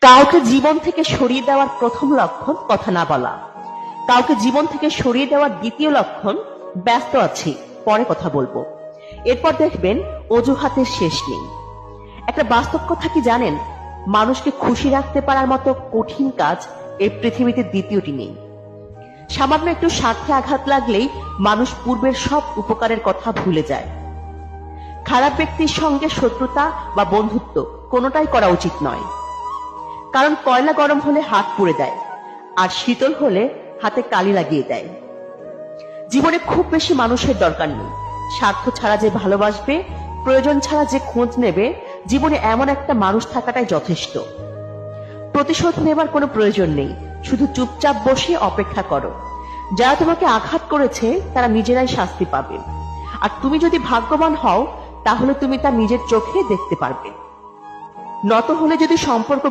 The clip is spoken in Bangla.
কাউকে জীবন থেকে সরিয়ে দেওয়ার প্রথম লক্ষণ কথা না বলা। কাউকে জীবন থেকে সরিয়ে দেওয়ার দ্বিতীয় লক্ষণ ব্যস্ত আছি, পরে কথা বলবো। এরপর দেখবেন অজুহাতের শেষ নেই। একটা বাস্তব কথা কি জানেন, মানুষকে খুশি রাখতে পারার মতো কঠিন কাজ এই পৃথিবীতে দ্বিতীয়টি নেই। সামান্য একটু স্বার্থে আঘাত লাগলেই মানুষ পূর্বের সব উপকারের কথা ভুলে যায়। খারাপ ব্যক্তির সঙ্গে শত্রুতা বা বন্ধুত্ব কোনোটাই করা উচিত নয়, কারণ কয়লা গরম হলে হাত পুড়ে দেয়, আর শীতল হলে হাতে কালি লাগিয়ে দেয়। জীবনে খুব বেশি মানুষের দরকার নেই। স্বার্থ ছাড়া যে ভালোবাসবে, প্রয়োজন ছাড়া যে খোঁজ নেবে, জীবনে এমন একটা মানুষ থাকাটাই যথেষ্ট। প্রতিশোধ নেবার কোনো প্রয়োজন নেই, শুধু চুপচাপ বসে অপেক্ষা করো। যারা তোমাকে আঘাত করেছে তারা নিজেরাই শাস্তি পাবে, আর তুমি যদি ভাগ্যবান হও তাহলে তুমি তা নিজের চোখে দেখতে পারবে। নত হলে যদি সম্পর্ক